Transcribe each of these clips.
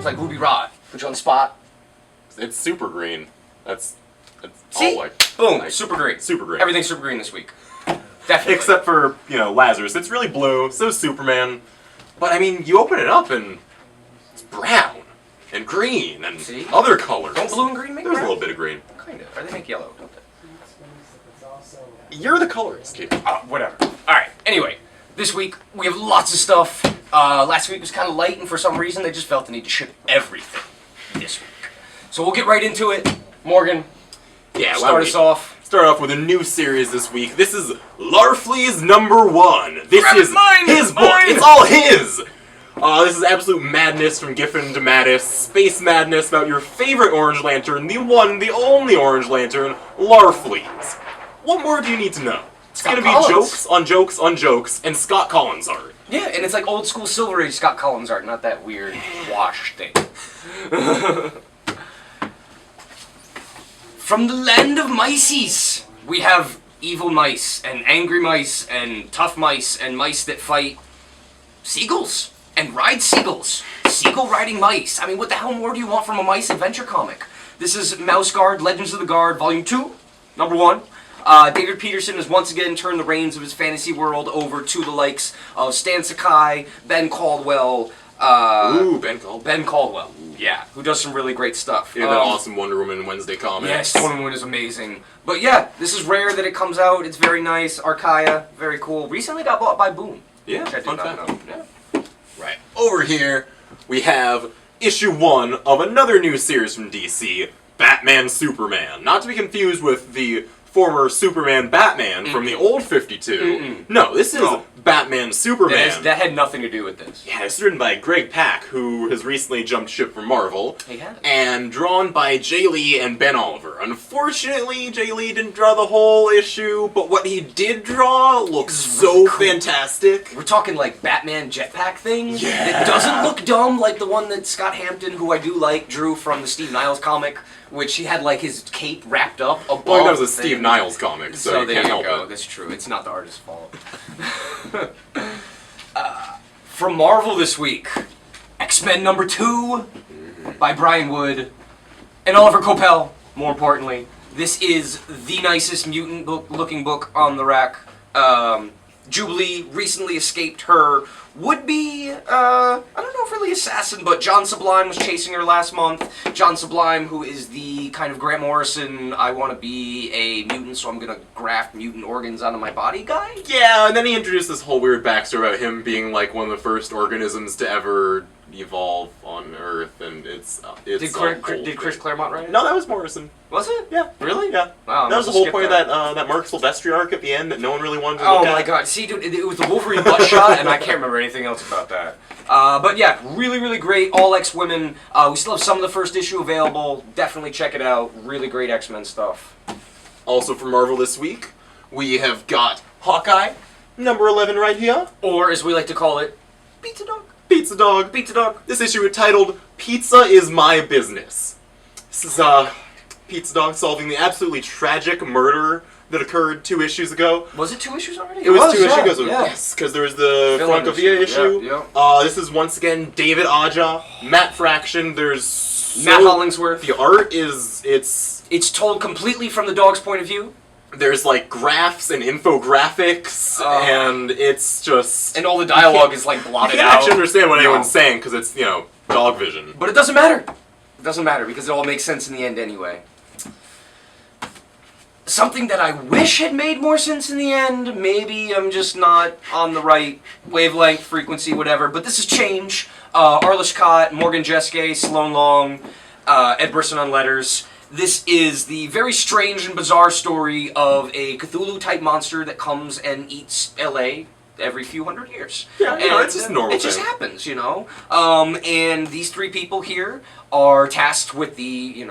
like Ruby Rod. Put you on the spot. It's super green. That's See? all like... Boom, like, super green. Super green. Everything's super green this week. Definitely. Except for, Lazarus. It's really blue, so Superman. But, I mean, you open it up and it's brown and green and other colors. Don't blue and green make There's brown? a little bit of green. Kind of. Or they make yellow, don't they? You're the colorist, kid. Whatever. Alright, anyway. This week, we have lots of stuff. Last week was kind of light, and for some reason, they just felt the need to ship everything this week. So we'll get right into it. Morgan, start us off. Start off with a new series this week. This is Larfleeze #1. This is his book. It's all his. This is absolute madness from Giffen to Mattis. Space madness about your favorite Orange Lantern, the one, the only Orange Lantern, Larfleeze. What more do you need to know? It's gonna be jokes on jokes on jokes, and Scott Collins art. Yeah, and it's like old school Silver Age Scott Collins art, not that weird wash thing. From the land of mices, we have evil mice, and angry mice, and tough mice, and mice that fight seagulls, and ride seagulls. Seagull riding mice. I mean, what the hell more do you want from a mice adventure comic? This is Mouse Guard, Legends of the Guard, Volume 2, #1. David Peterson has once again turned the reins of his fantasy world over to the likes of Stan Sakai, Ben Caldwell. Ben Caldwell. Yeah, who does some really great stuff. Yeah, that awesome Wonder Woman Wednesday comic. Yes, Wonder Woman is amazing. But yeah, this is rare that it comes out. It's very nice. Archaia, very cool. Recently got bought by Boom. Yeah, which I did not know. Yeah. Right. Over here, we have issue 1 of another new series from DC, Batman Superman. Not to be confused with the former Superman Batman from the old 52. No, this is Batman Superman. That had nothing to do with this. Yeah, it's written by Greg Pak, who has recently jumped ship from Marvel. He has. And drawn by Jay Lee and Ben Oliver. Unfortunately, Jay Lee didn't draw the whole issue, but what he did draw looks so fantastic. We're talking like Batman jetpack thing. Yeah. It doesn't look dumb like the one that Scott Hampton, who I do like, drew from the Steve Niles comic, which he had like his cape wrapped up above. Well, that was a Steve Niles comic, so you there can't you help go. it. That's true. It's not the artist's fault. From Marvel this week, X-Men #2 by Brian Wood and Oliver Coipel. More importantly, this is the nicest mutant-looking book on the rack. Jubilee recently escaped her would-be, I don't know if really assassin, but John Sublime was chasing her last month. John Sublime, who is the kind of Grant Morrison, I want to be a mutant, so I'm going to graft mutant organs onto my body guy? Yeah, and then he introduced this whole weird backstory about him being like one of the first organisms to ever evolve on Earth, and it's Did Chris Claremont write it? No, that was Morrison. Was it? Yeah. Really? Yeah. Wow. That was the whole point of that Mark Silvestri arc at the end that no one really wanted to Oh look at. my god. See, dude, it was the Wolverine butt shot, and I can't remember anything else about that. But yeah, really, really great. All X-Women. We still have some of the first issue available. Definitely check it out. Really great X-Men stuff. Also from Marvel this week, we have got Hawkeye, #11 right here. Or, as we like to call it, Pizza Dog. Pizza Dog. Pizza Dog. This issue is titled, Pizza is My Business. This is Pizza Dog solving the absolutely tragic murder that occurred 2 issues ago. Was it 2 issues already? It was 2 issues ago, yeah. yes, because there was the Villain Francavilla issue. Yeah. This is once again David Aja, Matt Fraction, there's Matt Hollingsworth. The art is, It's told completely from the dog's point of view. There's like graphs and infographics, and it's just... And all the dialogue is like blotted You can't out. actually understand what anyone's saying, because it's, dog vision. But it doesn't matter. It doesn't matter, because it all makes sense in the end anyway. Something that I wish had made more sense in the end, maybe I'm just not on the right wavelength, frequency, whatever, but this is Change. Arla Scott, Morgan Jeske, Sloan Long, Ed Brisson on letters. This is the very strange and bizarre story of a Cthulhu-type monster that comes and eats L.A. every few hundred years. Yeah, it's just normal. It just happens, and these 3 people here are tasked with the,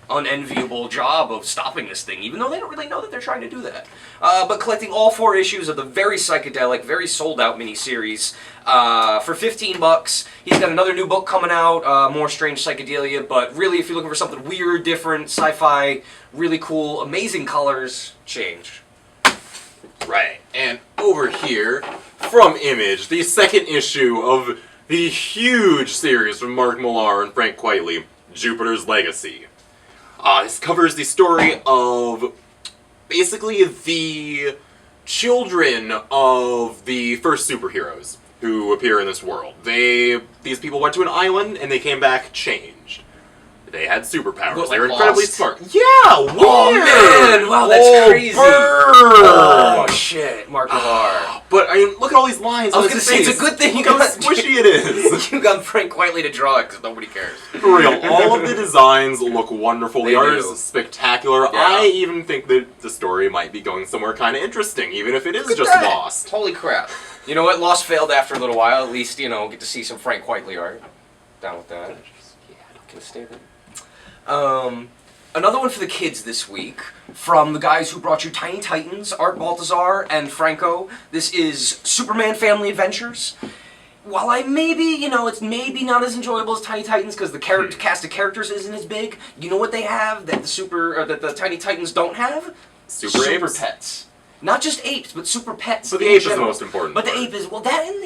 unenviable job of stopping this thing, even though they don't really know that they're trying to do that. But collecting all 4 issues of the very psychedelic, very sold-out miniseries for $15. He's got another new book coming out, more strange psychedelia, but really if you're looking for something weird, different, sci-fi, really cool, amazing colors, Change. Right, and over here, from Image, the 2nd issue of the huge series from Mark Millar and Frank Quitely, Jupiter's Legacy. This covers the story of basically the children of the first superheroes who appear in this world. These people went to an island and they came back changed. They had superpowers. What, they were like incredibly Lost? smart. Yeah, weird! Oh man, wow, that's crazy. Burn. Oh shit, Mark Millar. But I mean, look at all these lines. I was on gonna his say, it's face. a good thing you Look how got squishy it is. You got Frank Quitely to draw it because nobody cares. For real, all of the designs look wonderful. They The art do. is spectacular. Yeah. I even think that the story might be going somewhere kind of interesting, even if it is Look at just that. Lost. Holy crap. You know what? Lost failed after a little while. At least, get to see some Frank Quitely art. Down with that. Yeah, can I stay there? Another one for the kids this week from the guys who brought you Tiny Titans, Art Baltazar and Franco. This is Superman Family Adventures. While I it's maybe not as enjoyable as Tiny Titans because the cast of characters isn't as big. You know what they have that the Tiny Titans don't have? Super apes? pets. Not just apes, but super pets. But the in ape is the general. most important But the part. ape is that and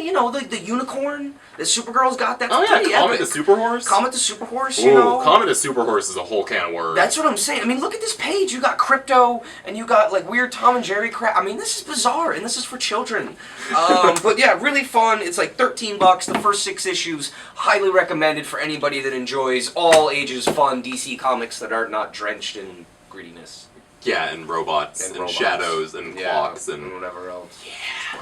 the unicorn that Supergirl's got. That's Oh yeah, pretty Comet epic. the Super Horse? Comet the Super Horse, Ooh, Comet the Super Horse is a whole can of worms. That's what I'm saying. I mean, look at this page. You got Crypto, and you got like weird Tom and Jerry crap. I mean, this is bizarre, and this is for children. But yeah, really fun. It's like $13. The first 6 issues, highly recommended for anybody that enjoys all ages fun DC comics that are not drenched in grittiness. Yeah, and robots, and shadows, and clocks, and whatever else. Yeah.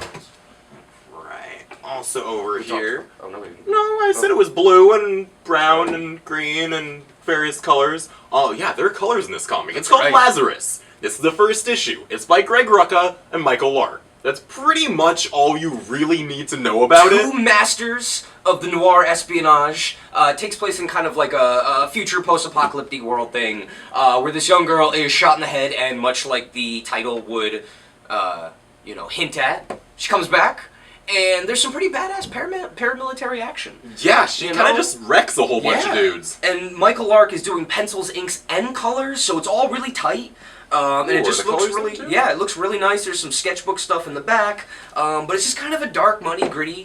Right. Also over here. Oh no, wait. No, I said it was blue and brown and green and various colors. Oh yeah, there are colors in this comic. It's called right. Lazarus. This is the first issue. It's by Greg Rucka and Michael Lark. That's pretty much all you really need to know about it. Two masters of the noir espionage. It takes place in kind of like a future post-apocalyptic world thing, where this young girl is shot in the head, and much like the title would, hint at, she comes back, and there's some pretty badass paramilitary action. Yeah, she kind of just wrecks a whole bunch of dudes. And Michael Lark is doing pencils, inks, and colors, so it's all really tight. And it just looks really, it looks really nice. There's some sketchbook stuff in the back, but it's just kind of a dark, muddy, gritty,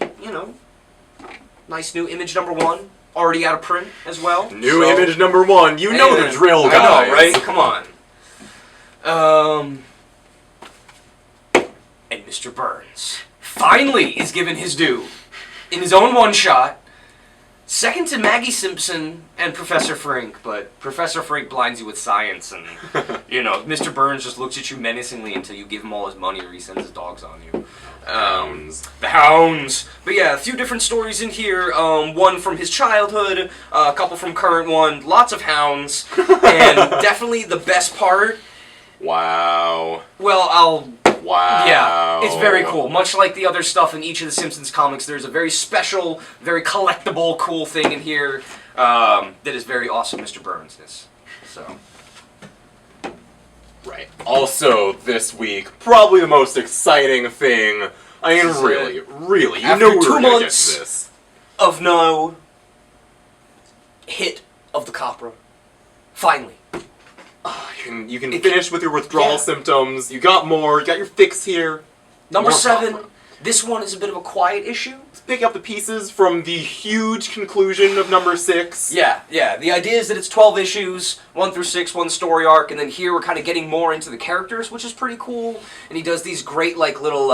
nice new image number 1, already out of print as well. New image number 1. You know the drill, guys. I know, right? Come on. And Mr. Burns finally is given his due in his own one-shot. Second to Maggie Simpson and Professor Frink, but Professor Frink blinds you with science, and, Mr. Burns just looks at you menacingly until you give him all his money or he sends his dogs on you. Hounds. The hounds! But yeah, a few different stories in here. One from his childhood, a couple from current one, lots of hounds, and definitely the best part. Wow. Well, Wow. Yeah, it's very cool. Much like the other stuff in each of the Simpsons comics, there's a very special, very collectible, cool thing in here that is very awesome, Mr. Burns-ness. So. Right. Also, this week, probably the most exciting thing. I mean, really, you know we were gonna get to this. Of no hit of the Copra. Finally. You can finish with your withdrawal symptoms. You got more. You got your fix here. Number More 7. Copra. This one is a bit of a quiet issue. Let's pick up the pieces from the huge conclusion of number 6. Yeah. The idea is that it's 12 issues, 1 through 6, one story arc, and then here we're kind of getting more into the characters, which is pretty cool. And he does these great, like, little,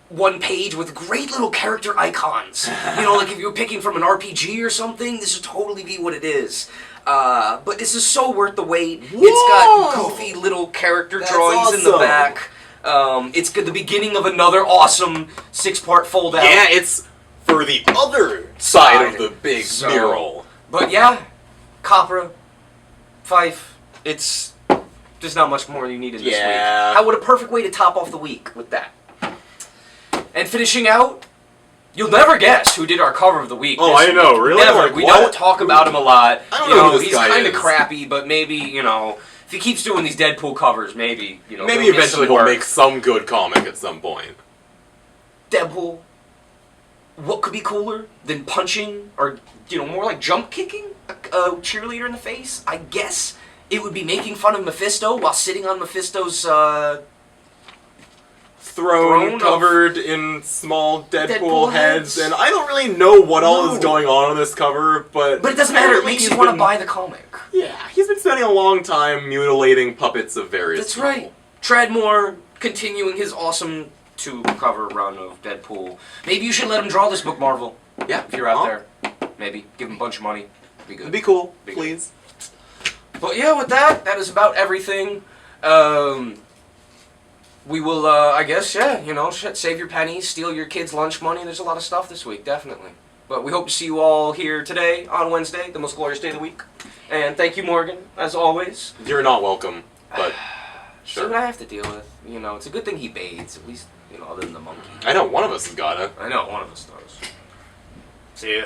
one page with great little character icons. Like if you were picking from an RPG or something, this would totally be what it is. But this is so worth the wait. Whoa! It's got goofy little character drawings in the awesome. back. It's the beginning of another awesome 6-part fold-out. Yeah, it's for the other side of the big mural. But yeah, Copra, Fife, it's just not much more you needed this week. What a perfect way to top off the week with that. And finishing out, you'll never guess who did our cover of the week. Oh, I know, really? Never. Like, we what? don't talk about him a lot. I don't know who this he's guy kind of is. crappy, but maybe, if he keeps doing these Deadpool covers, maybe, Maybe eventually he'll make some good comic at some point. Deadpool, what could be cooler than punching, or, more like jump kicking a cheerleader in the face? I guess it would be making fun of Mephisto while sitting on Mephisto's, throne covered in small Deadpool heads, heads. and I don't really know what all is going on this cover, but it doesn't matter. It makes you want to buy the comic. Yeah, he's been spending a long time mutilating puppets of various That's people. right. Treadmore continuing his awesome two-cover run of Deadpool. Maybe you should let him draw this book, Marvel. Yeah, If you're out there. Maybe. Give him a bunch of money. Be good. It'd be cool, Be please. Good. But yeah, with that is about everything. We will, I guess, yeah, you know, save your pennies, steal your kids' lunch money. There's a lot of stuff this week, definitely. But we hope to see you all here today, on Wednesday, the most glorious day of the week. And thank you, Morgan, as always. You're not welcome, but See sure. what I have to deal with. You know, it's a good thing he bathes, at least, you know, other than the monkey. I know one of us has got it. I know, one of us does. See ya.